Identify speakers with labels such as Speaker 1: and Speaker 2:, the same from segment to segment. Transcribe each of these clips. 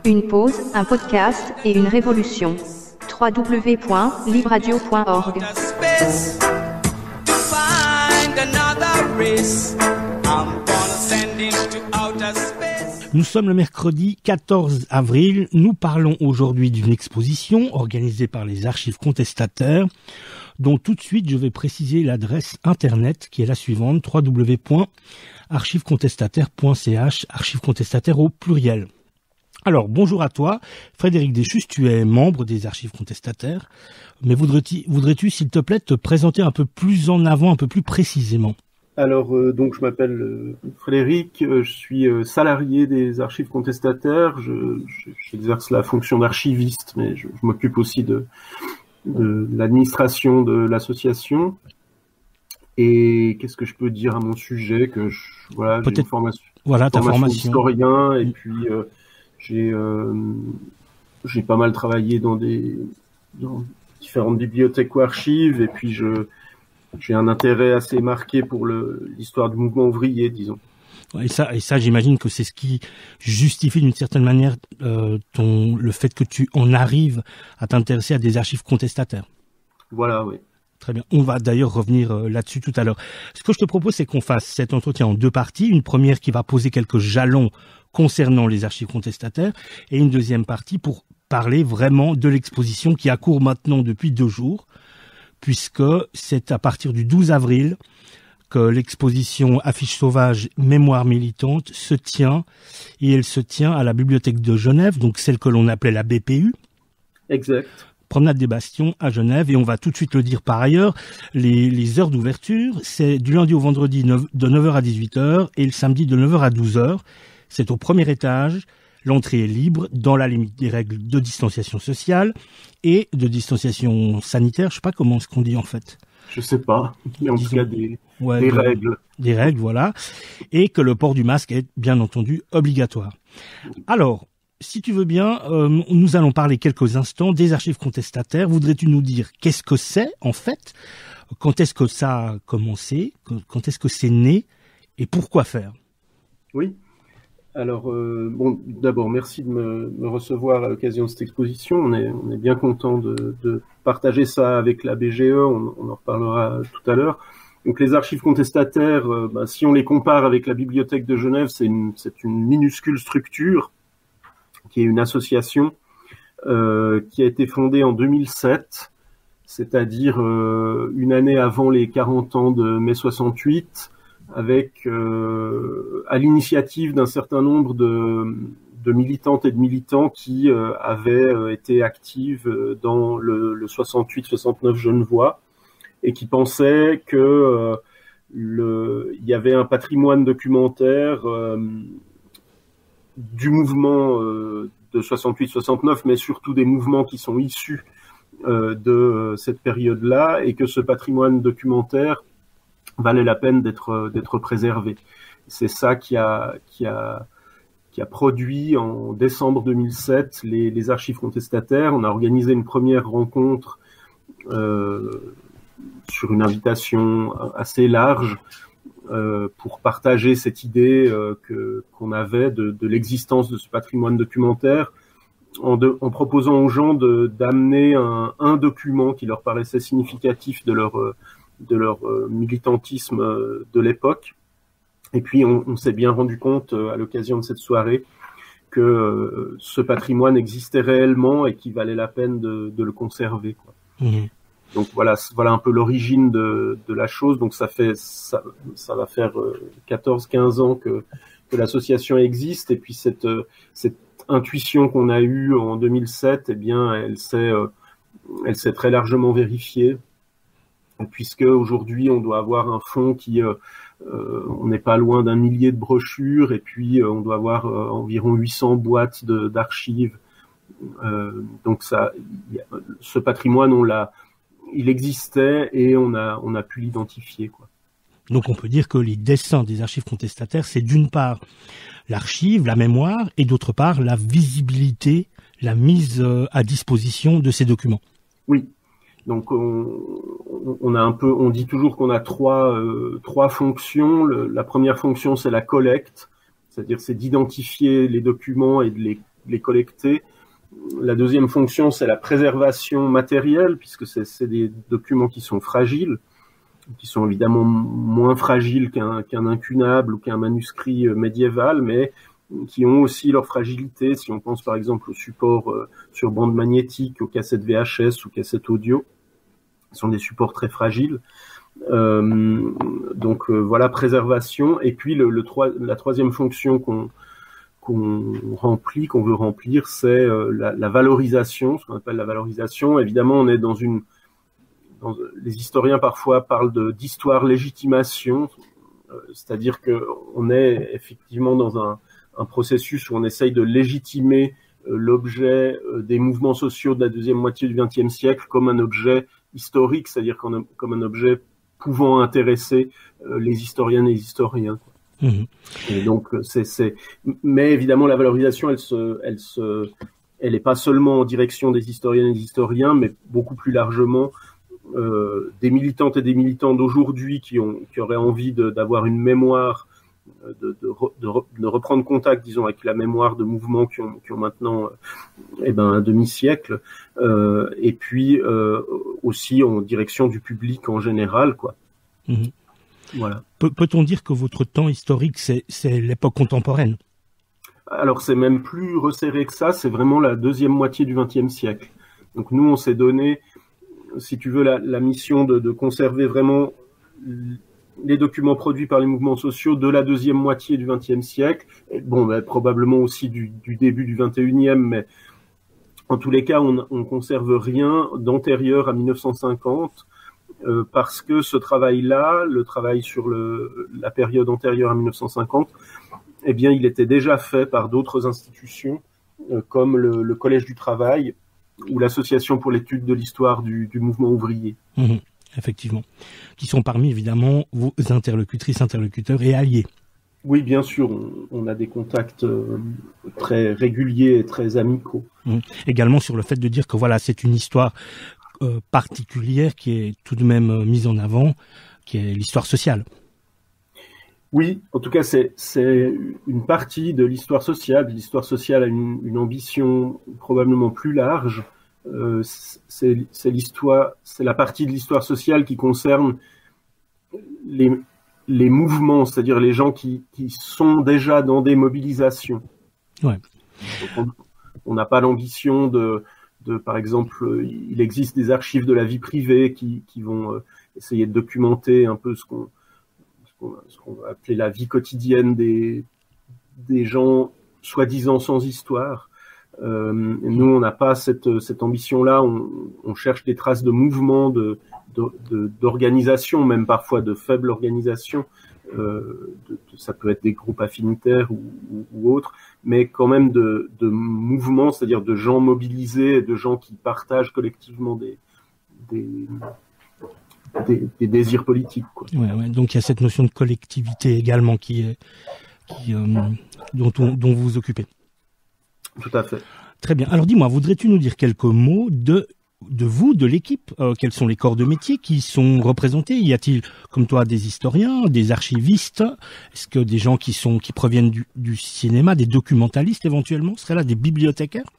Speaker 1: Une pause, un podcast et une révolution. www.libradio.org.
Speaker 2: Nous sommes le mercredi 14 avril. Nous parlons aujourd'hui d'une exposition organisée par les archives contestataires, dont tout de suite je vais préciser l'adresse internet qui est la suivante: www.archivecontestataires.ch, archives contestataires au pluriel. Alors, bonjour à toi, Frédéric Deschus, tu es membre des archives contestataires, mais voudrais-tu, s'il te plaît, te présenter un peu plus en avant, un peu plus précisément?
Speaker 3: Alors, donc je m'appelle Frédéric, je suis salarié des archives contestataires, j'exerce la fonction d'archiviste, mais je m'occupe aussi de l'administration de l'association. Et qu'est-ce que je peux dire à mon sujet? J'ai une formation,
Speaker 2: ta formation
Speaker 3: d'historien, et puis j'ai pas mal travaillé dans différentes bibliothèques ou archives, et puis j'ai un intérêt assez marqué pour l'histoire du mouvement ouvrier, disons.
Speaker 2: Et ça, j'imagine que c'est ce qui justifie d'une certaine manière le fait que tu en arrives à t'intéresser à des archives contestataires.
Speaker 3: Voilà, oui.
Speaker 2: Très bien. On va d'ailleurs revenir là-dessus tout à l'heure. Ce que je te propose, c'est qu'on fasse cet entretien en deux parties. Une première qui va poser quelques jalons concernant les archives contestataires, et une deuxième partie pour parler vraiment de l'exposition qui a cours maintenant depuis 2 jours, puisque c'est à partir du 12 avril que l'exposition Affiches sauvages, mémoire militante se tient, et elle se tient à la bibliothèque de Genève, donc celle que l'on appelait la BPU.
Speaker 3: Exact.
Speaker 2: Promenade des Bastions à Genève, et on va tout de suite le dire par ailleurs, les heures d'ouverture, c'est du lundi au vendredi de 9h à 18h et le samedi de 9h à 12h. C'est au premier étage, l'entrée est libre dans la limite des règles de distanciation sociale et de distanciation sanitaire, je sais pas comment est-ce qu'on dit en fait.
Speaker 3: Je sais pas, mais en tout cas des règles.
Speaker 2: Des règles, voilà. Et que le port du masque est bien entendu obligatoire. Alors, si tu veux bien, nous allons parler quelques instants des archives contestataires. Voudrais-tu nous dire qu'est-ce que c'est en fait? Quand est-ce que ça a commencé? Quand est-ce que c'est né? Et pourquoi faire?
Speaker 3: Oui. Alors, d'abord, merci de me recevoir à l'occasion de cette exposition. On est bien content de partager ça avec la BGE. On en reparlera tout à l'heure. Donc, les archives contestataires, si on les compare avec la bibliothèque de Genève, c'est une minuscule structure qui est une association qui a été fondée en 2007, c'est-à-dire une année avant les 40 ans de mai 68, avec à l'initiative d'un certain nombre de militantes et de militants qui avaient été actifs dans le 68-69 genevois et qui pensaient que il y avait un patrimoine documentaire du mouvement de 68-69, mais surtout des mouvements qui sont issus de cette période-là, et que ce patrimoine documentaire valait la peine d'être préservé. C'est ça qui a produit en décembre 2007 les archives contestataires. On a organisé une première rencontre sur une invitation assez large pour partager cette idée qu'on avait de l'existence de ce patrimoine documentaire, en proposant aux gens d'amener un document qui leur paraissait significatif de leur militantisme de l'époque. Et puis on s'est bien rendu compte à l'occasion de cette soirée que ce patrimoine existait réellement et qu'il valait la peine de le conserver, quoi. Mmh. Donc voilà un peu l'origine de la chose. Donc ça va faire 14-15 ans que l'association existe, et puis cette intuition qu'on a eue en 2007, eh bien elle s'est très largement vérifiée, puisque aujourd'hui on doit avoir un fonds qui on n'est pas loin d'1 millier de brochures, et puis on doit avoir environ 800 boîtes d'archives. Donc ce patrimoine, il existait et on a pu l'identifier, quoi.
Speaker 2: Donc on peut dire que les dessins des archives contestataires, c'est d'une part l'archive, la mémoire, et d'autre part la visibilité, la mise à disposition de ces documents.
Speaker 3: Oui. Donc on dit toujours qu'on a trois fonctions. La première fonction, c'est la collecte, c'est-à-dire c'est d'identifier les documents et de les collecter. La deuxième fonction, c'est la préservation matérielle, puisque c'est des documents qui sont fragiles, qui sont évidemment moins fragiles qu'un incunable ou qu'un manuscrit médiéval, mais qui ont aussi leur fragilité. Si on pense par exemple aux supports sur bande magnétique, aux cassettes VHS ou cassettes audio, ce sont des supports très fragiles. Donc voilà, préservation. Et puis la troisième fonction qu'on veut remplir, c'est la valorisation, ce qu'on appelle la valorisation. Évidemment, on est les historiens parfois parlent d'histoire légitimation, c'est-à-dire qu'on est effectivement dans un processus où on essaye de légitimer l'objet des mouvements sociaux de la deuxième moitié du XXe siècle comme un objet historique, c'est-à-dire comme un objet pouvant intéresser les historiennes et les historiens. Et donc, mais évidemment, la valorisation, elle est pas seulement en direction des historiennes et des historiens, mais beaucoup plus largement des militantes et des militants d'aujourd'hui qui auraient envie d'avoir une mémoire, de reprendre contact, disons, avec la mémoire de mouvements qui ont maintenant un demi-siècle, et puis aussi en direction du public en général, quoi. Voilà.
Speaker 2: Peut-on dire que votre temps historique, c'est l'époque contemporaine?
Speaker 3: Alors, c'est même plus resserré que ça, c'est vraiment la deuxième moitié du XXe siècle. Donc nous, on s'est donné, si tu veux, la mission de conserver vraiment les documents produits par les mouvements sociaux de la deuxième moitié du XXe siècle, et probablement aussi du début du XXIe, mais en tous les cas, on conserve rien d'antérieur à 1950, parce que ce travail-là, le travail sur la période antérieure à 1950, eh bien, il était déjà fait par d'autres institutions, comme le Collège du Travail ou l'Association pour l'étude de l'histoire du mouvement ouvrier.
Speaker 2: Effectivement. Qui sont parmi, évidemment, vos interlocutrices, interlocuteurs et alliés.
Speaker 3: Oui, bien sûr, on a des contacts très réguliers et très amicaux.
Speaker 2: Également sur le fait de dire que voilà, c'est une histoire particulière qui est tout de même mise en avant, qui est l'histoire sociale.
Speaker 3: Oui, en tout cas, c'est une partie de l'histoire sociale. L'histoire sociale a une ambition probablement plus large. C'est la partie de l'histoire sociale qui concerne les mouvements, c'est-à-dire les gens qui sont déjà dans des mobilisations.
Speaker 2: Ouais.
Speaker 3: Donc on n'a pas l'ambition par exemple, il existe des archives de la vie privée qui vont essayer de documenter un peu ce qu'on va appeler la vie quotidienne des gens soi-disant sans histoire. Nous, on n'a pas cette ambition-là. On cherche des traces de mouvements, d'organisation, même parfois de faible organisation. Ça peut être des groupes affinitaires ou autres, mais quand même de mouvements, c'est-à-dire de gens mobilisés, de gens qui partagent collectivement des désirs politiques, quoi.
Speaker 2: Ouais. Donc il y a cette notion de collectivité également dont vous vous occupez.
Speaker 3: Tout à fait.
Speaker 2: Très bien. Alors dis-moi, voudrais-tu nous dire quelques mots de vous, de l'équipe? Quels sont les corps de métier qui sont représentés? Y a-t-il, comme toi, des historiens, des archivistes? Est-ce que des gens qui proviennent du cinéma, des documentalistes éventuellement seraient là, des bibliothécaires?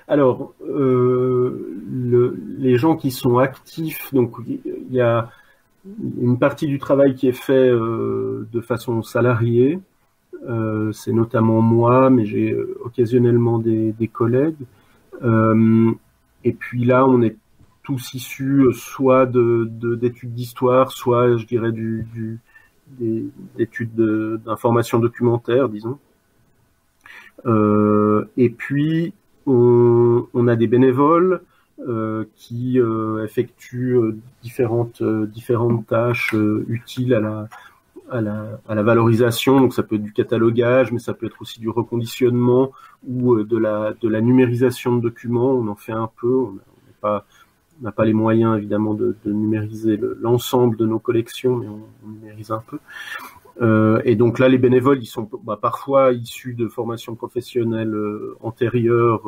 Speaker 3: Alors, les gens qui sont actifs, donc il y a une partie du travail qui est fait de façon salariée. C'est notamment moi, mais j'ai occasionnellement des collègues. Et puis là, on est tous issus soit d'études d'histoire, soit, je dirais, d'études d'information documentaire, disons. Et puis, on a des bénévoles qui effectuent différentes tâches utiles à la valorisation. Donc ça peut être du catalogage, mais ça peut être aussi du reconditionnement ou de la numérisation de documents. On en fait un peu. On n'a pas les moyens évidemment de numériser l'ensemble de nos collections, mais on numérise un peu. Et donc là, les bénévoles, ils sont parfois issus de formations professionnelles antérieures,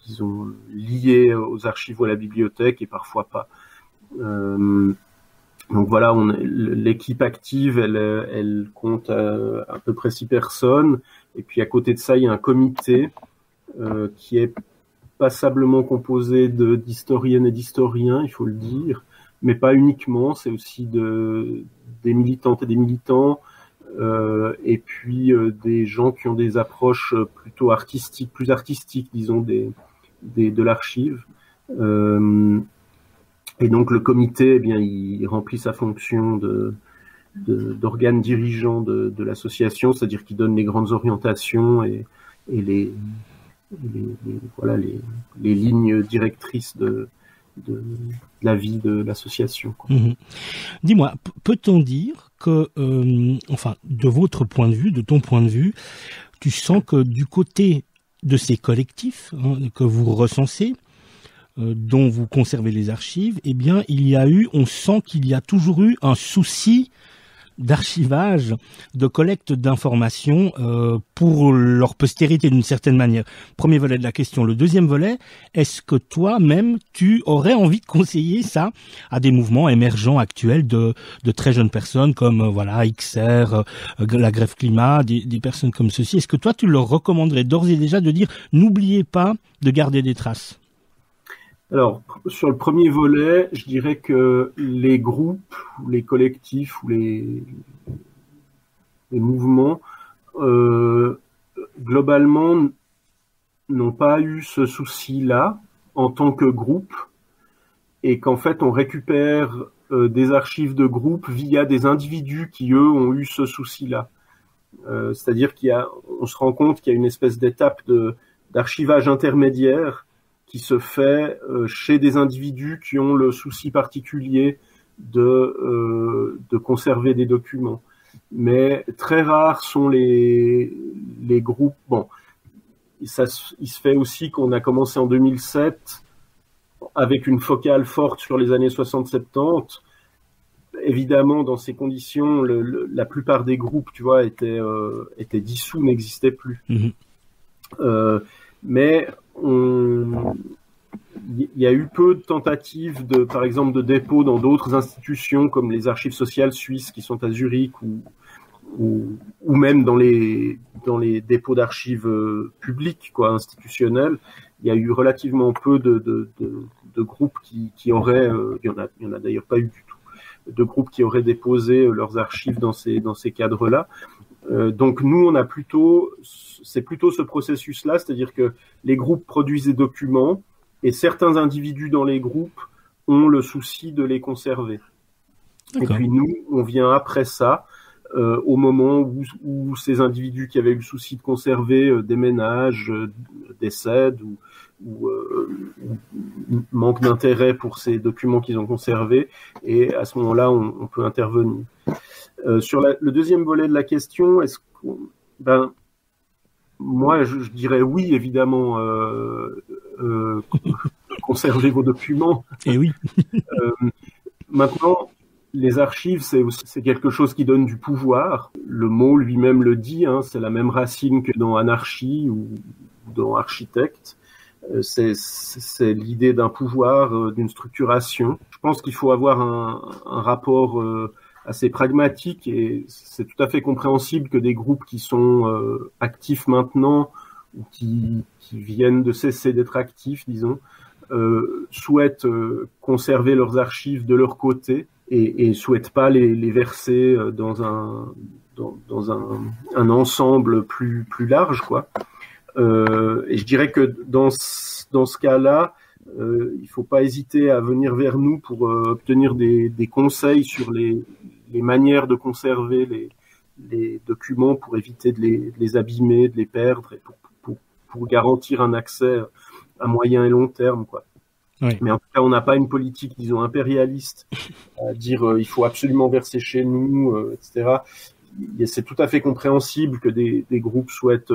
Speaker 3: disons liées aux archives ou à la bibliothèque, et parfois pas. Donc voilà, l'équipe active, elle compte à peu près 6 personnes. Et puis à côté de ça, il y a un comité qui est passablement composé d'historiennes et d'historiens, il faut le dire, mais pas uniquement. C'est aussi des militantes et des militants, et puis des gens qui ont des approches plutôt artistiques, plus artistiques, disons, de l'archive. Et donc le comité, eh bien, il remplit sa fonction d'organe dirigeant de l'association, c'est-à-dire qu'il donne les grandes orientations et voilà, les lignes directrices de la vie de l'association.
Speaker 2: Mmh. Dis-moi, peut-on dire que, enfin, de votre point de vue, de ton point de vue, tu sens que du côté de ces collectifs que vous recensez, dont vous conservez les archives, eh bien, on sent qu'il y a toujours eu un souci d'archivage, de collecte d'informations pour leur postérité d'une certaine manière. Premier volet de la question. Le deuxième volet, est-ce que toi-même, tu aurais envie de conseiller ça à des mouvements émergents actuels de très jeunes personnes comme voilà XR, la Grève Climat, des personnes comme ceci. Est-ce que toi, tu leur recommanderais d'ores et déjà de dire n'oubliez pas de garder des traces?
Speaker 3: Alors, sur le premier volet, je dirais que les groupes, les collectifs ou les mouvements, globalement, n'ont pas eu ce souci-là en tant que groupe, et qu'en fait, on récupère des archives de groupe via des individus qui, eux, ont eu ce souci-là. C'est-à-dire on se rend compte qu'il y a une espèce d'étape d'archivage intermédiaire qui se fait chez des individus qui ont le souci particulier de conserver des documents. Mais très rares sont les groupes. Bon, il se fait aussi qu'on a commencé en 2007 avec une focale forte sur les années 60-70. Évidemment, dans ces conditions, la plupart des groupes, tu vois, étaient dissous, n'existaient plus. Mmh. Mais il y a eu peu de tentatives par exemple, de dépôt dans d'autres institutions comme les archives sociales suisses qui sont à Zurich ou même dans les dépôts d'archives publiques, quoi, institutionnels. Il y a eu relativement peu de groupes qui auraient, il y en a d'ailleurs pas eu du tout, de groupes qui auraient déposé leurs archives dans ces cadres-là. Donc nous, c'est plutôt ce processus-là, c'est-à-dire que les groupes produisent des documents et certains individus dans les groupes ont le souci de les conserver. D'accord. Et puis nous, on vient après ça, au moment où ces individus qui avaient eu le souci de conserver déménagent, décèdent ou manquent d'intérêt pour ces documents qu'ils ont conservés, et à ce moment-là, on peut intervenir. Sur le deuxième volet de la question, moi, je dirais oui, évidemment, conservez vos documents.
Speaker 2: Et oui.
Speaker 3: Maintenant, les archives, c'est quelque chose qui donne du pouvoir. Le mot lui-même le dit, hein, c'est la même racine que dans anarchie ou dans architecte. C'est l'idée d'un pouvoir, d'une structuration. Je pense qu'il faut avoir un rapport assez pragmatique, et c'est tout à fait compréhensible que des groupes qui sont actifs maintenant ou qui viennent de cesser d'être actifs, disons, souhaitent conserver leurs archives de leur côté et souhaitent pas les verser dans un ensemble plus large, quoi. Et je dirais que dans ce cas-là, il faut pas hésiter à venir vers nous pour obtenir des conseils sur les manières de conserver les documents pour éviter de les abîmer, de les perdre, et pour garantir un accès à moyen et long terme, quoi.
Speaker 2: Oui.
Speaker 3: Mais en tout cas, on n'a pas une politique, disons, impérialiste, à dire il faut absolument verser chez nous, etc. C'est tout à fait compréhensible que des groupes souhaitent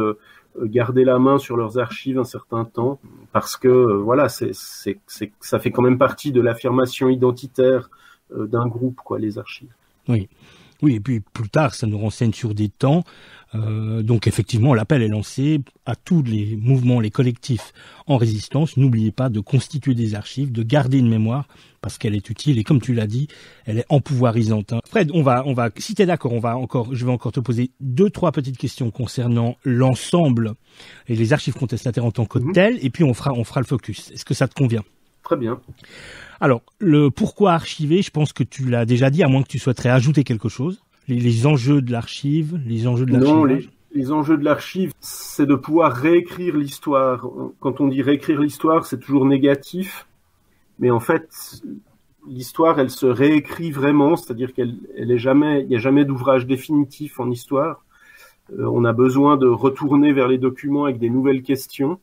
Speaker 3: garder la main sur leurs archives un certain temps, parce que voilà, ça fait quand même partie de l'affirmation identitaire d'un groupe, quoi, les archives.
Speaker 2: Oui. Oui, et puis plus tard, ça nous renseigne sur des temps. Donc effectivement, l'appel est lancé à tous les mouvements, les collectifs en résistance. N'oubliez pas de constituer des archives, de garder une mémoire, parce qu'elle est utile. Et comme tu l'as dit, elle est empouvoirisante. Fred, si t'es d'accord, je vais encore te poser 2-3 petites questions concernant l'ensemble et les archives contestataires en tant que telles. Et puis on fera le focus. Est-ce que ça te convient?
Speaker 3: Très bien.
Speaker 2: Alors, le pourquoi archiver, je pense que tu l'as déjà dit, à moins que tu souhaiterais ajouter quelque chose. Les enjeux de l'archive, les enjeux de l'archive.
Speaker 3: Non, les enjeux de l'archive, c'est de pouvoir réécrire l'histoire. Quand on dit réécrire l'histoire, c'est toujours négatif. Mais en fait, l'histoire, elle se réécrit vraiment, c'est-à-dire il n'y a jamais d'ouvrage définitif en histoire. On a besoin de retourner vers les documents avec des nouvelles questions.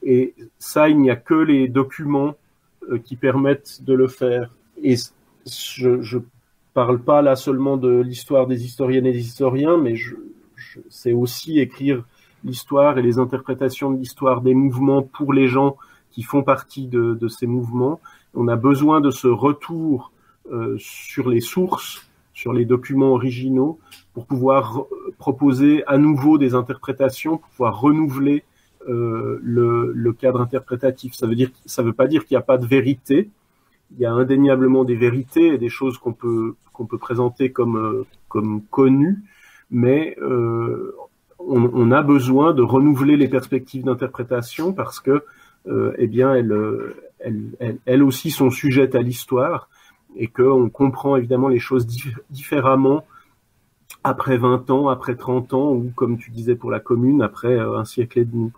Speaker 3: Et ça, il n'y a que les documents qui permettent de le faire. Et je parle pas là seulement de l'histoire des historiennes et des historiens, mais c'est aussi écrire l'histoire et les interprétations de l'histoire des mouvements pour les gens qui font partie de ces mouvements. On a besoin de ce retour sur les sources, sur les documents originaux, pour pouvoir proposer à nouveau des interprétations, pour pouvoir renouveler le cadre interprétatif. Ça veut pas dire qu'il n'y a pas de vérité. Il y a indéniablement des vérités et des choses qu'on peut présenter comme connues, mais on a besoin de renouveler les perspectives d'interprétation parce que elles aussi sont sujettes à l'histoire et qu'on comprend évidemment les choses différemment après 20 ans, après 30 ans ou, comme tu disais pour la Commune, après un siècle et demi.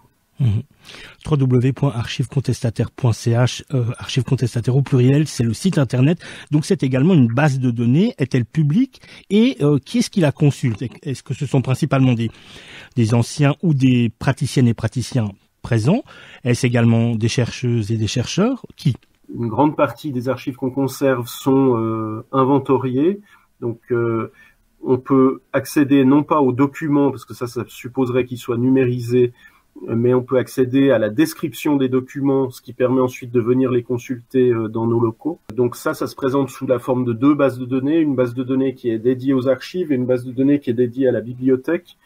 Speaker 2: www.archivecontestataire.ch, archives contestataires au pluriel, c'est le site internet. Donc c'est également une base de données. Est-elle publique? Et qui est-ce qui la consulte? Est-ce que ce sont principalement des anciens ou des praticiennes et praticiens présents? Est-ce également des chercheuses et des chercheurs? Qui?
Speaker 3: Une grande partie des archives qu'on conserve sont inventoriées. Donc on peut accéder non pas aux documents, parce que ça supposerait qu'ils soient numérisés, mais on peut accéder à la description des documents, ce qui permet ensuite de venir les consulter dans nos locaux. Donc ça se présente sous la forme de 2 bases de données, une base de données qui est dédiée aux archives et une base de données qui est dédiée à la bibliothèque,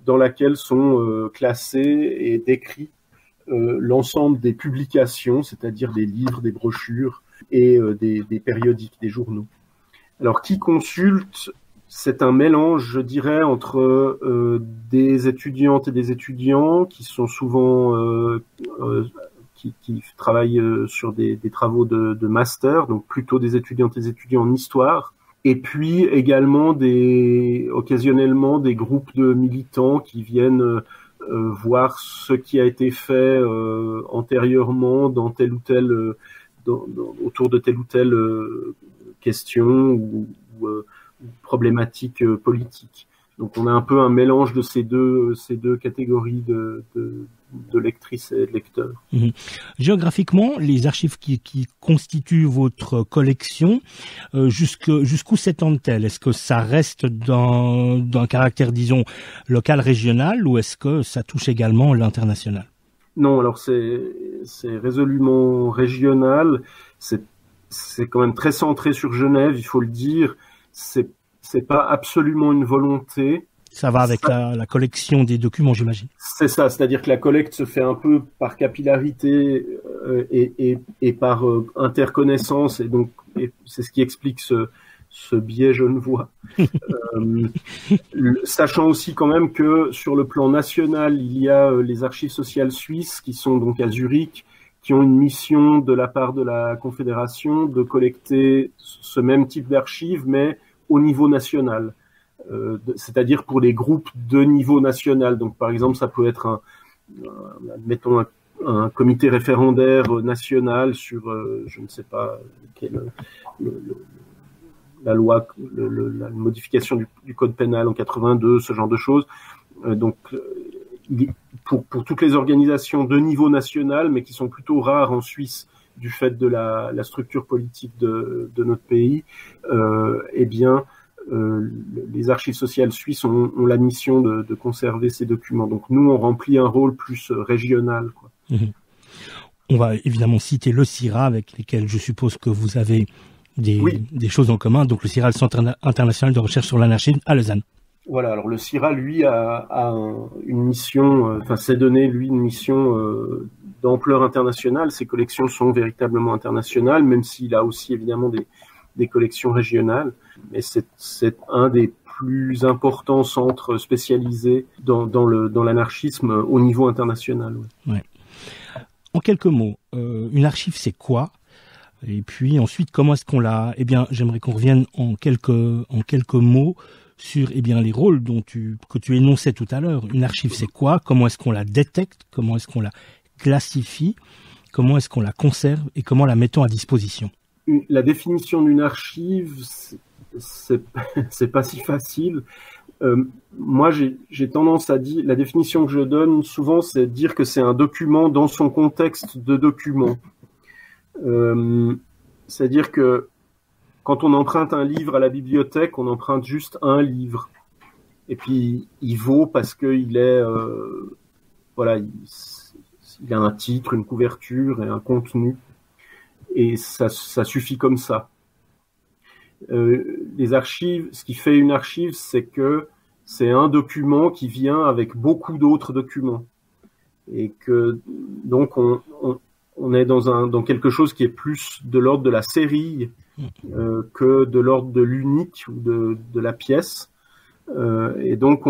Speaker 3: dans laquelle sont classés et décrits l'ensemble des publications, c'est-à-dire des livres, des brochures et des périodiques, des journaux. Alors qui consulte? C'est un mélange, je dirais, entre des étudiantes et des étudiants qui sont souvent qui travaillent sur des travaux de master, donc plutôt des étudiantes et des étudiants en histoire, et puis également occasionnellement des groupes de militants qui viennent voir ce qui a été fait antérieurement dans tel ou tel autour de telle ou telle question ou problématique politique. Donc on a un peu un mélange de ces deux catégories de lectrices et de lecteurs.
Speaker 2: Géographiquement, les archives qui constituent votre collection, jusqu'où s'étendent-elles? Est-ce que ça reste d'un caractère, disons, local, régional, ou est-ce que ça touche également l'international?
Speaker 3: Non, alors c'est résolument régional. C'est quand même très centré sur Genève, il faut le dire. C'est pas absolument une volonté.
Speaker 2: Ça va avec la collection des documents, j'imagine.
Speaker 3: C'est ça, c'est-à-dire que la collecte se fait un peu par capillarité et par interconnaissance, et donc c'est ce qui explique ce biais genevois. Sachant aussi quand même que sur le plan national, il y a les archives sociales suisses qui sont donc à Zurich, qui ont une mission de la part de la Confédération de collecter ce même type d'archives, mais au niveau national. C'est-à-dire pour les groupes de niveau national. Donc, par exemple, ça peut être admettons un comité référendaire national sur, je ne sais pas, la loi, la modification du code pénal en 82, ce genre de choses. Donc, pour toutes les organisations de niveau national, mais qui sont plutôt rares en Suisse du fait de la structure politique de notre pays, les archives sociales suisses ont la mission de conserver ces documents. Donc nous, on remplit un rôle plus régional, quoi.
Speaker 2: On va évidemment citer le CIRA, avec lesquels je suppose que vous avez des choses en commun, donc le CIRA, le Centre international de recherche sur l'anarchisme à Lausanne.
Speaker 3: Voilà, alors le CIRA, lui, a une mission, s'est donné, lui, une mission d'ampleur internationale. Ses collections sont véritablement internationales, même s'il a aussi évidemment des collections régionales. Mais c'est un des plus importants centres spécialisés dans l'anarchisme au niveau international.
Speaker 2: Ouais. En quelques mots, une archive, c'est quoi ? Et puis ensuite, comment est-ce qu'on l'a ? Eh bien, j'aimerais qu'on revienne en quelques mots sur les rôles que tu énonçais tout à l'heure. Une archive, c'est quoi ? Comment est-ce qu'on la détecte ? Comment est-ce qu'on la classifie ? Comment est-ce qu'on la conserve ? Et comment la mettons à disposition ?
Speaker 3: La définition d'une archive, c'est pas si facile. Moi, j'ai tendance à dire, la définition que je donne souvent, c'est de dire que c'est un document dans son contexte de document. C'est-à-dire que quand on emprunte un livre à la bibliothèque, on emprunte juste un livre. Et puis, il vaut parce qu'il est, il a un titre, une couverture et un contenu. Et ça suffit comme ça. Les archives, ce qui fait une archive, c'est que c'est un document qui vient avec beaucoup d'autres documents. Et que, donc, on est dans quelque chose qui est plus de l'ordre de la série que de l'ordre de l'unique ou de la pièce. Et donc,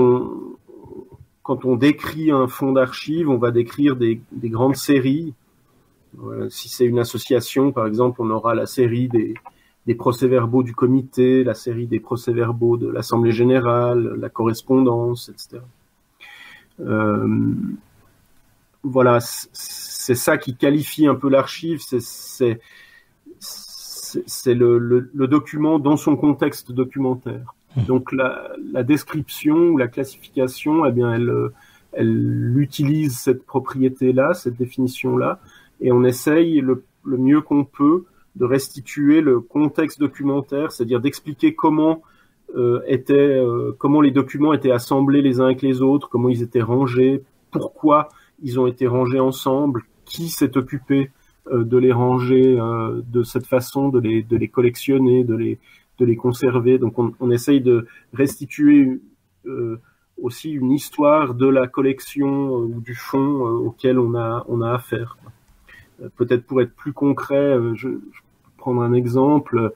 Speaker 3: quand on décrit un fonds d'archives, on va décrire des grandes séries. Si c'est une association, par exemple, on aura la série des procès-verbaux du comité, la série des procès-verbaux de l'Assemblée générale, la correspondance, etc. Voilà, c'est ça qui qualifie un peu l'archive, c'est le document dans son contexte documentaire. Donc la description ou la classification, eh bien, elle utilise cette propriété-là, cette définition-là, et on essaye le mieux qu'on peut de restituer le contexte documentaire, c'est-à-dire d'expliquer comment les documents étaient assemblés les uns avec les autres, comment ils étaient rangés, pourquoi ils ont été rangés ensemble, qui s'est occupé de les ranger de cette façon, de les collectionner, de les conserver. Donc on essaye de restituer aussi une histoire de la collection ou du fonds auquel on a affaire. Peut-être pour être plus concret, je vais prendre un exemple.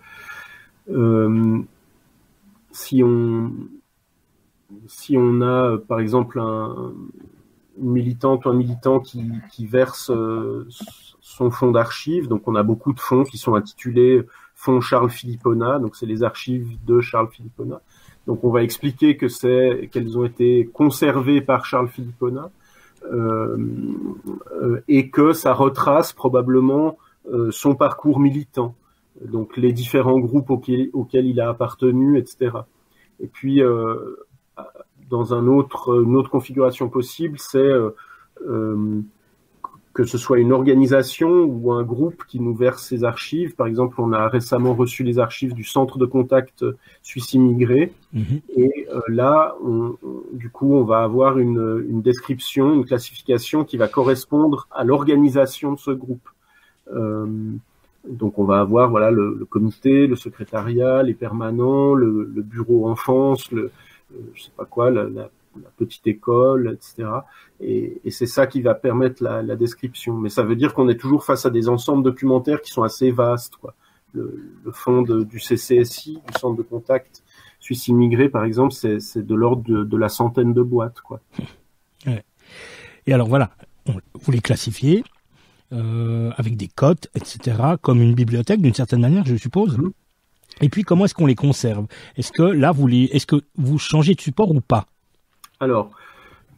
Speaker 3: Si on a par exemple une militante ou un militant qui verse son fonds d'archives, donc on a beaucoup de fonds qui sont intitulés fonds Charles Philippona, donc c'est les archives de Charles Philippona. Donc on va expliquer qu'elles ont été conservées par Charles Philippona et que ça retrace probablement son parcours militant, donc les différents groupes auxquels il a appartenu, etc. Et puis dans une autre configuration possible, c'est que ce soit une organisation ou un groupe qui nous verse ses archives. Par exemple, on a récemment reçu les archives du Centre de contact Suisse Immigré. Et là, du coup, on va avoir une description, une classification qui va correspondre à l'organisation de ce groupe. Donc, on va avoir le comité, le secrétariat, les permanents, le bureau enfance, je sais pas quoi, la petite école, etc. Et c'est ça qui va permettre la description. Mais ça veut dire qu'on est toujours face à des ensembles documentaires qui sont assez vastes, quoi. Le fond du CCSI, du Centre de contact Suisse Immigré, par exemple, c'est de l'ordre de la centaine de boîtes, quoi.
Speaker 2: Ouais. Et alors voilà, vous les classifiez avec des cotes, etc., comme une bibliothèque d'une certaine manière, je suppose. Et puis comment est-ce qu'on les conserve ? Est-ce que là est-ce que vous changez de support ou pas ?
Speaker 3: Alors,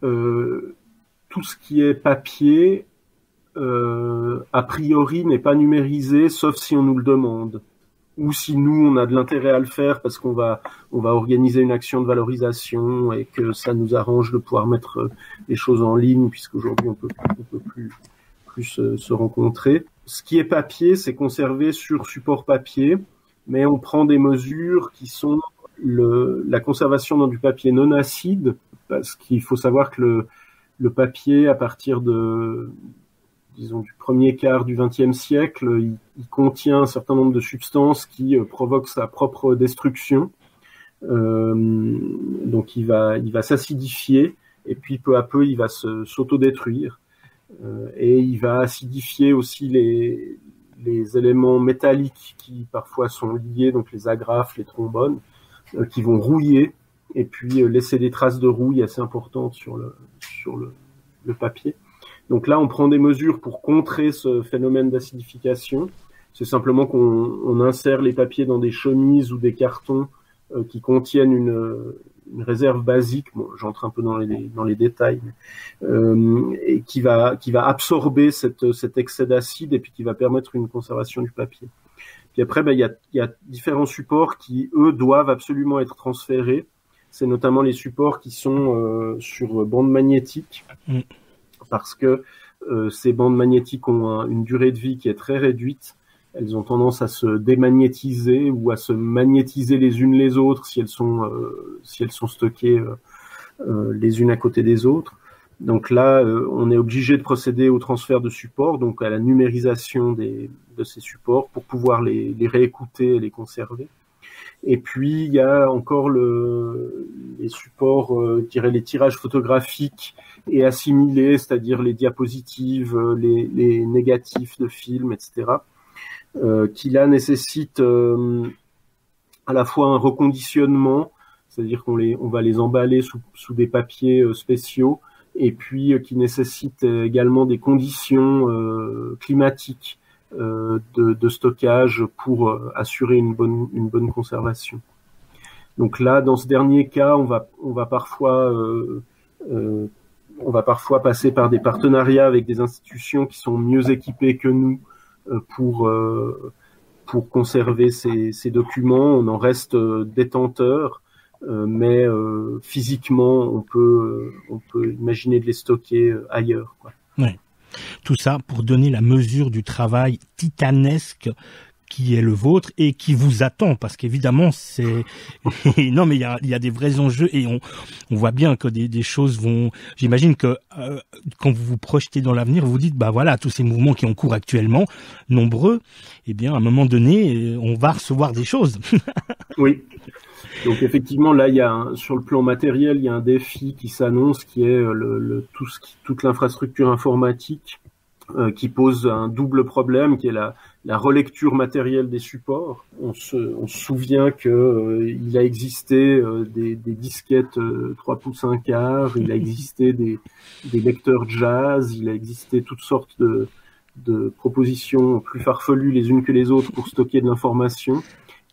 Speaker 3: tout ce qui est papier, a priori, n'est pas numérisé, sauf si on nous le demande. Ou si nous, on a de l'intérêt à le faire parce qu'on va organiser une action de valorisation et que ça nous arrange de pouvoir mettre les choses en ligne, puisqu'aujourd'hui, on peut plus se rencontrer. Ce qui est papier, c'est conservé sur support papier, mais on prend des mesures qui sont la conservation dans du papier non acide, parce qu'il faut savoir que le papier, à partir disons, du premier quart du XXe siècle, il contient un certain nombre de substances qui provoquent sa propre destruction. Donc il va s'acidifier et puis peu à peu il va s'autodétruire. Et il va acidifier aussi les éléments métalliques qui parfois sont liés, donc les agrafes, les trombones, qui vont rouiller et puis laisser des traces de rouille assez importantes sur le papier. Donc là, on prend des mesures pour contrer ce phénomène d'acidification. C'est simplement qu'on insère les papiers dans des chemises ou des cartons qui contiennent une réserve basique. Bon, j'entre un peu dans les détails, et qui va absorber cet excès d'acide et puis qui va permettre une conservation du papier. Puis après, il y a différents supports qui, eux, doivent absolument être transférés. C'est notamment les supports qui sont sur bande magnétique, parce que ces bandes magnétiques ont une durée de vie qui est très réduite. Elles ont tendance à se démagnétiser ou à se magnétiser les unes les autres si elles sont stockées les unes à côté des autres. Donc là, on est obligé de procéder au transfert de supports, donc à la numérisation de ces supports pour pouvoir les réécouter et les conserver. Et puis il y a encore les supports, je dirais les tirages photographiques et assimilés, c'est-à-dire les diapositives, les négatifs de films, etc. Qui là nécessitent à la fois un reconditionnement, c'est-à-dire on va les emballer sous des papiers spéciaux, et puis qui nécessitent également des conditions climatiques de stockage pour assurer une bonne conservation. Donc là, dans ce dernier cas, on va parfois passer par des partenariats avec des institutions qui sont mieux équipées que nous pour conserver ces documents. On en reste détenteur, mais physiquement, on peut imaginer de les stocker ailleurs, quoi.
Speaker 2: Ouais. Tout ça pour donner la mesure du travail titanesque qui est le vôtre et qui vous attend, parce qu'évidemment non, mais il y a des vrais enjeux et on voit bien que des choses vont. J'imagine que quand vous vous projetez dans l'avenir, vous vous dites voilà, tous ces mouvements qui ont cours actuellement, nombreux, eh bien à un moment donné on va recevoir des choses.
Speaker 3: Oui. Donc effectivement là sur le plan matériel, il y a un défi qui s'annonce, qui est toute l'infrastructure informatique, qui pose un double problème, qui est la relecture matérielle des supports. On se souvient que il a existé des disquettes 3 pouces 1 quart, il a existé des lecteurs jazz, il a existé toutes sortes de propositions plus farfelues les unes que les autres pour stocker de l'information.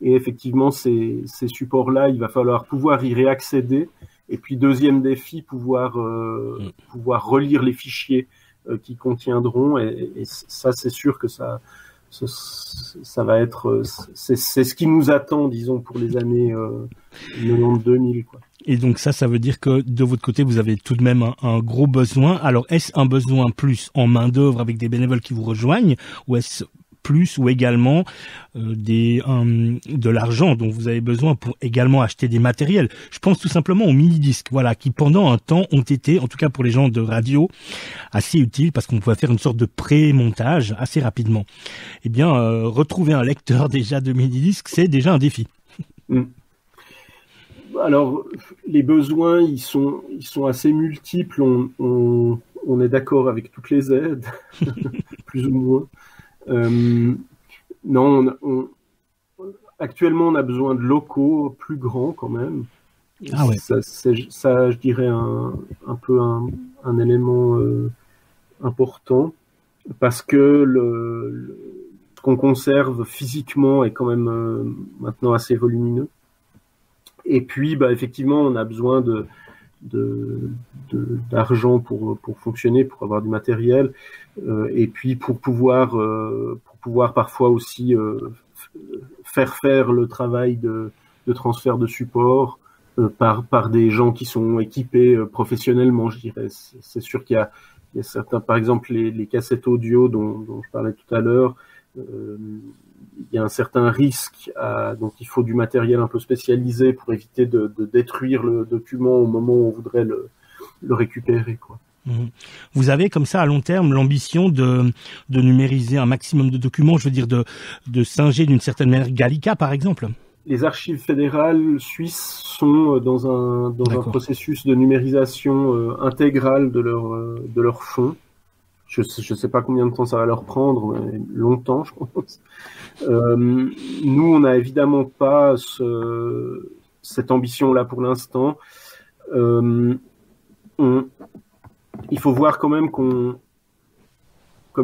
Speaker 3: Et effectivement, ces supports-là, il va falloir pouvoir y réaccéder. Et puis deuxième défi, pouvoir relire les fichiers qui contiendront. Et ça, c'est sûr que ça va être, c'est ce qui nous attend, disons, pour les années 90-2000, quoi.
Speaker 2: Et donc ça veut dire que de votre côté, vous avez tout de même un gros besoin. Alors, est-ce un besoin plus en main-d'œuvre avec des bénévoles qui vous rejoignent, ou est-ce plus ou également de l'argent dont vous avez besoin pour également acheter des matériels? Je pense tout simplement aux mini-disques, qui pendant un temps ont été, en tout cas pour les gens de radio, assez utiles parce qu'on pouvait faire une sorte de pré-montage assez rapidement. Eh bien, retrouver un lecteur déjà de mini-disques, c'est déjà un défi.
Speaker 3: Alors, les besoins, ils sont assez multiples. On est d'accord avec toutes les aides, plus ou moins. Non, actuellement, on a besoin de locaux plus grands quand même.
Speaker 2: Ah ouais.
Speaker 3: Ça, je dirais un peu un élément important, parce que ce qu'on conserve physiquement est quand même maintenant assez volumineux. Et puis, effectivement, on a besoin d'argent pour fonctionner, pour avoir du matériel, et puis pour pouvoir parfois aussi faire le travail de transfert de support par des gens qui sont équipés professionnellement, je dirais. C'est sûr qu'il y a certains, par exemple les cassettes audio dont je parlais tout à l'heure, il y a un certain risque, donc il faut du matériel un peu spécialisé pour éviter de détruire le document au moment où on voudrait le récupérer, quoi.
Speaker 2: Vous avez comme ça à long terme l'ambition de numériser un maximum de documents, je veux dire de singer d'une certaine manière Gallica par exemple?
Speaker 3: Les archives fédérales suisses sont dans un processus de numérisation intégrale de leur fonds. Je sais pas combien de temps ça va leur prendre, mais longtemps, je pense. Nous, on n'a évidemment pas cette ambition-là pour l'instant. Il faut voir quand même comme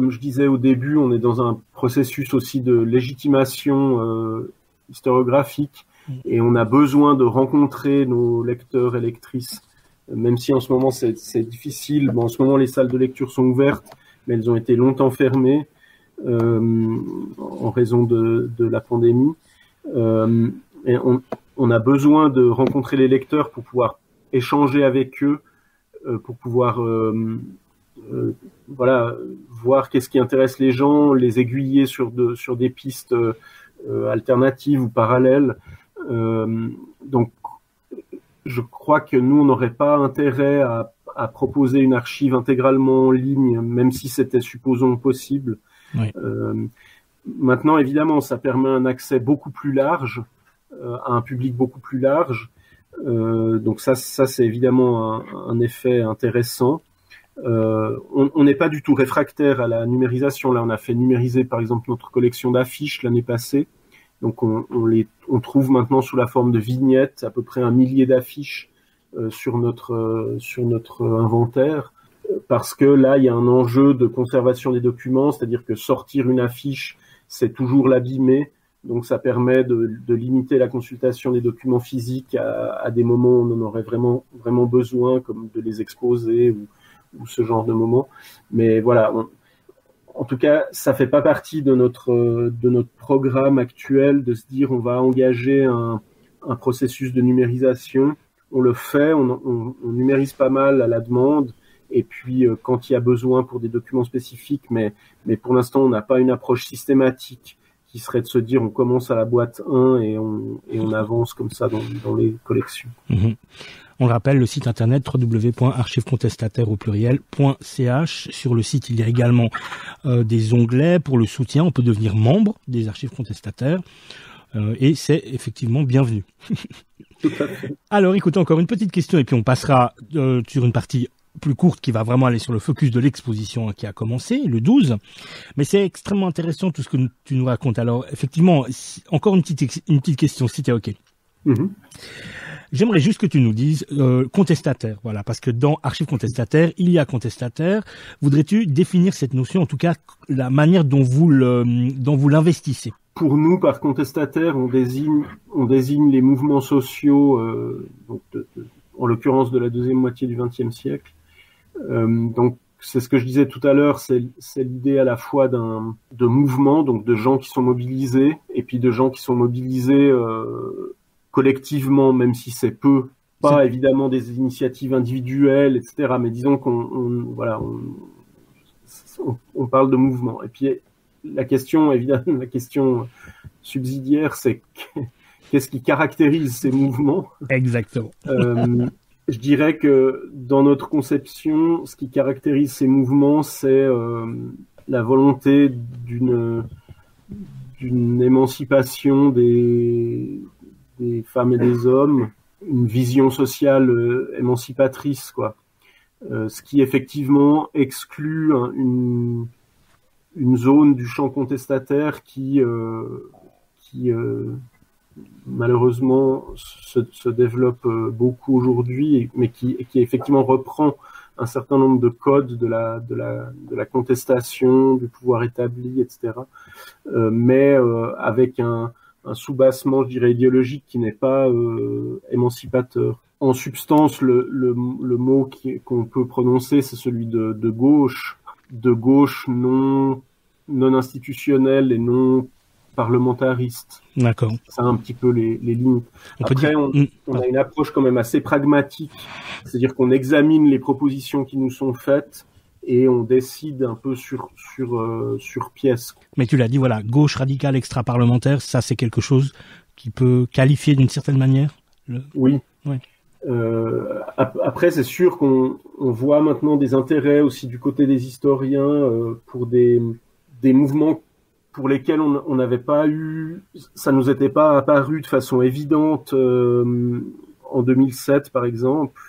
Speaker 3: je disais au début, on est dans un processus aussi de légitimation historiographique et on a besoin de rencontrer nos lecteurs et lectrices, même si en ce moment c'est difficile. Bon, en ce moment, les salles de lecture sont ouvertes, mais elles ont été longtemps fermées en raison de la pandémie. Et on a besoin de rencontrer les lecteurs pour pouvoir échanger avec eux, pour pouvoir voir qu'est-ce qui intéresse les gens, les aiguiller sur des pistes alternatives ou parallèles. Donc, je crois que nous, on n'aurait pas intérêt à proposer une archive intégralement en ligne, même si c'était, supposons, possible.
Speaker 2: Oui.
Speaker 3: Maintenant, évidemment, ça permet un accès beaucoup plus large, à un public beaucoup plus large. Donc ça c'est évidemment un effet intéressant. On n'est pas du tout réfractaire à la numérisation. Là, on a fait numériser, par exemple, notre collection d'affiches l'année passée. Donc, on trouve maintenant sous la forme de vignettes, à peu près 1 millier d'affiches sur notre inventaire, parce que là, il y a un enjeu de conservation des documents, c'est-à-dire que sortir une affiche, c'est toujours l'abîmer. Donc, ça permet de limiter la consultation des documents physiques à des moments où on en aurait vraiment, vraiment besoin, comme de les exposer ou ce genre de moments. Mais voilà, en tout cas, ça fait pas partie de notre programme actuel de se dire on va engager un processus de numérisation. On le fait, on numérise pas mal à la demande, et puis quand il y a besoin pour des documents spécifiques, mais pour l'instant, on n'a pas une approche systématique qui serait de se dire on commence à la boîte 1 et on avance comme ça dans les collections.
Speaker 2: On le rappelle, le site internet www.archivecontestataires.ch. Sur le site, il y a également des onglets pour le soutien. On peut devenir membre des archives contestataires et c'est effectivement bienvenu.
Speaker 3: Tout à fait.
Speaker 2: Alors, écoutez, encore une petite question et puis on passera sur une partie plus courte qui va vraiment aller sur le focus de l'exposition qui a commencé le 12. Mais c'est extrêmement intéressant tout ce que tu nous racontes. Alors, effectivement, encore une petite question, si t'es OK. J'aimerais juste que tu nous dises contestataire, voilà, parce que dans Archives contestataires, il y a contestataire. Voudrais-tu définir cette notion, en tout cas la manière dont vous l'investissez?
Speaker 3: Pour nous, par contestataire, on désigne les mouvements sociaux, donc en l'occurrence de la deuxième moitié du XXe siècle. Donc c'est ce que je disais tout à l'heure, c'est l'idée à la fois de mouvements, donc de gens qui sont mobilisés, et puis de gens qui sont mobilisés collectivement, même si c'est peu, pas évidemment des initiatives individuelles, etc. Mais disons qu'on parle de mouvement. Et puis la question, évidemment, la question subsidiaire, c'est qu'est-ce qui caractérise ces mouvements? Exactement. Je dirais que dans notre conception, ce qui caractérise ces mouvements, c'est la volonté d'une émancipation des femmes et des hommes, une vision sociale émancipatrice, quoi. Ce qui effectivement exclut une zone du champ contestataire qui malheureusement se développe beaucoup aujourd'hui, mais qui effectivement reprend un certain nombre de codes de la contestation, du pouvoir établi, etc. Mais avec un soubassement, je dirais, idéologique qui n'est pas émancipateur. En substance, le mot qu'on peut prononcer, c'est celui de gauche non institutionnelle et non parlementariste.
Speaker 2: D'accord.
Speaker 3: C'est un petit peu les limites. Après, on a une approche quand même assez pragmatique, c'est-à-dire qu'on examine les propositions qui nous sont faites et on décide un peu sur pièce.
Speaker 2: Mais tu l'as dit, voilà, gauche radicale extra-parlementaire, ça c'est quelque chose qui peut qualifier d'une certaine manière
Speaker 3: Oui.
Speaker 2: Ouais.
Speaker 3: Après, c'est sûr qu'on voit maintenant des intérêts aussi du côté des historiens pour des mouvements pour lesquels on n'avait pas eu, ça nous était pas apparu de façon évidente en 2007 par exemple,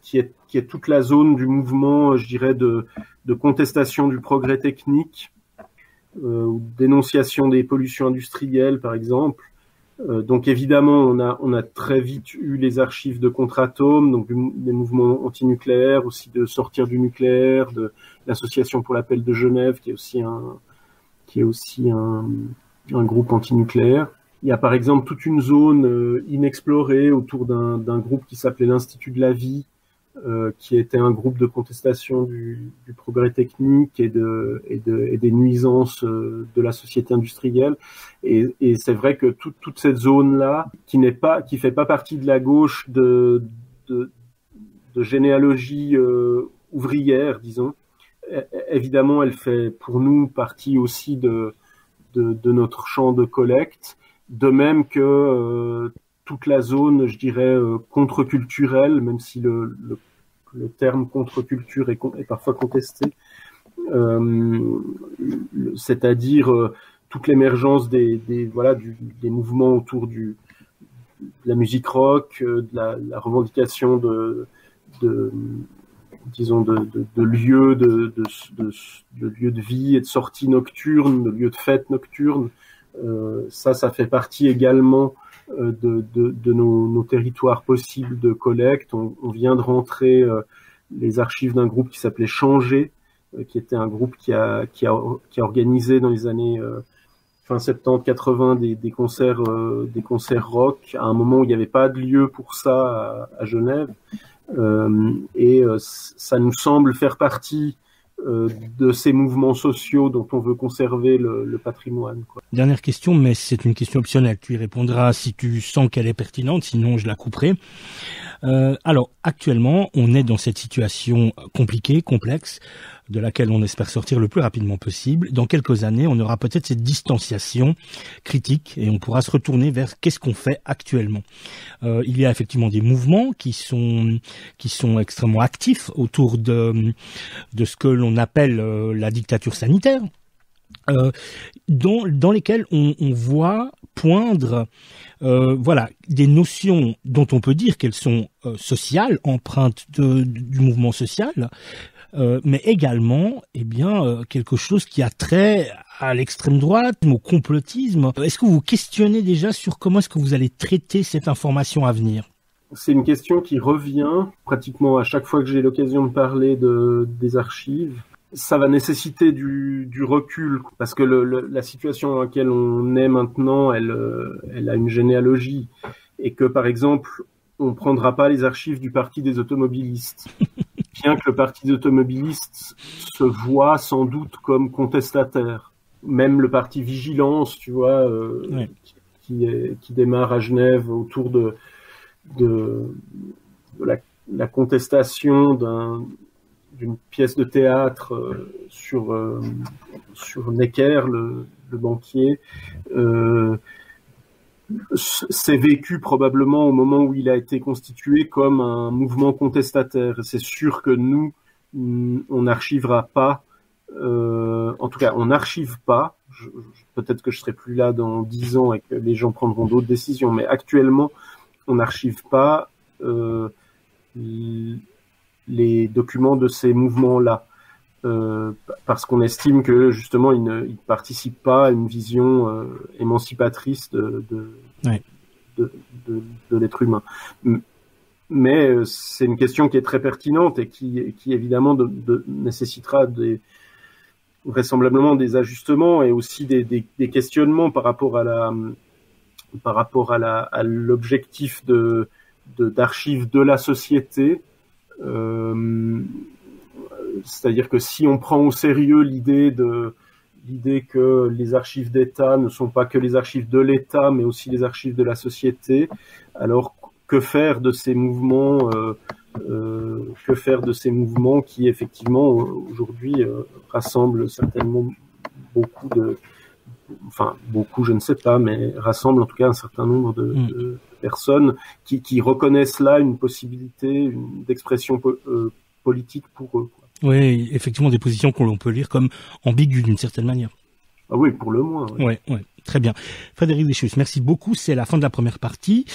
Speaker 3: qui est toute la zone du mouvement, je dirais, de contestation du progrès technique, ou dénonciation des pollutions industrielles par exemple. Donc évidemment, on a très vite eu les archives de Contre-Atome, donc des mouvements antinucléaires, aussi de sortir du nucléaire, de l'Association pour l'appel de Genève, qui est aussi un groupe antinucléaire. Il y a par exemple toute une zone inexplorée autour d'un groupe qui s'appelait l'Institut de la vie, qui était un groupe de contestation du progrès technique et des nuisances de la société industrielle. Et c'est vrai que toute cette zone-là, qui fait pas partie de la gauche de généalogie ouvrière, disons, évidemment, elle fait pour nous partie aussi de notre champ de collecte, de même que toute la zone, je dirais, contre-culturelle, même si le terme contre-culture est parfois contesté, c'est-à-dire toute l'émergence des mouvements autour de la musique rock, de la revendication de lieux de vie et de sorties nocturnes, de lieux de fêtes nocturnes. Ça fait partie également de nos territoires possibles de collecte. On vient de rentrer les archives d'un groupe qui s'appelait Changer, qui était un groupe qui a organisé dans les années fin 70-80 des concerts rock à un moment où il n'y avait pas de lieu pour ça à Genève. Ça nous semble faire partie de ces mouvements sociaux dont on veut conserver le patrimoine, quoi.
Speaker 2: Dernière question, mais c'est une question optionnelle. Tu y répondras si tu sens qu'elle est pertinente, sinon je la couperai. Alors, actuellement, on est dans cette situation compliquée, complexe, de laquelle on espère sortir le plus rapidement possible. Dans quelques années, on aura peut-être cette distanciation critique et on pourra se retourner vers qu'est-ce qu'on fait actuellement. Il y a effectivement des mouvements qui sont extrêmement actifs autour de ce que l'on appelle la dictature sanitaire, dans lesquels on voit poindre des notions dont on peut dire qu'elles sont sociales, empreintes du mouvement social, mais également quelque chose qui a trait à l'extrême droite, au complotisme. Est-ce que vous vous questionnez déjà sur comment est-ce que vous allez traiter cette information à venir ?
Speaker 3: C'est une question qui revient pratiquement à chaque fois que j'ai l'occasion de parler des archives. Ça va nécessiter du recul, parce que la situation dans laquelle on est maintenant, elle a une généalogie, et que par exemple, on prendra pas les archives du Parti des automobilistes, bien que le Parti des automobilistes se voit sans doute comme contestataire. Même le Parti Vigilance, tu vois, qui démarre à Genève autour de la contestation d'une pièce de théâtre sur Necker, le banquier, c'est vécu probablement au moment où il a été constitué comme un mouvement contestataire. C'est sûr que nous, on n'archivera pas, en tout cas, on n'archive pas. Peut-être que je serai plus là dans 10 ans et que les gens prendront d'autres décisions, mais actuellement, on n'archive pas les documents de ces mouvements-là, parce qu'on estime que justement ils ne participent pas à une vision émancipatrice de l'être humain. Mais c'est une question qui est très pertinente et qui évidemment nécessitera vraisemblablement des ajustements et aussi des questionnements par rapport à l'objectif d'archives de la société. C'est-à-dire que si on prend au sérieux l'idée que les archives d'État ne sont pas que les archives de l'État, mais aussi les archives de la société, alors que faire de ces mouvements qui effectivement aujourd'hui rassemblent certainement beaucoup, je ne sais pas, mais rassemblent en tout cas un certain nombre personnes qui reconnaissent là une possibilité d'expression politique pour eux, quoi.
Speaker 2: Oui, effectivement, des positions qu'on peut lire comme ambiguës d'une certaine manière.
Speaker 3: Ah oui, pour le moins.
Speaker 2: Oui, très bien. Frédéric Deschus, merci beaucoup. C'est la fin de la première partie.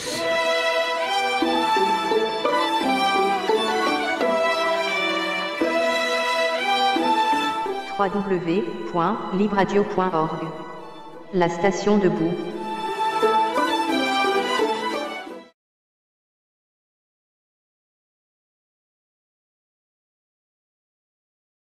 Speaker 1: www.libradio.org. La station debout.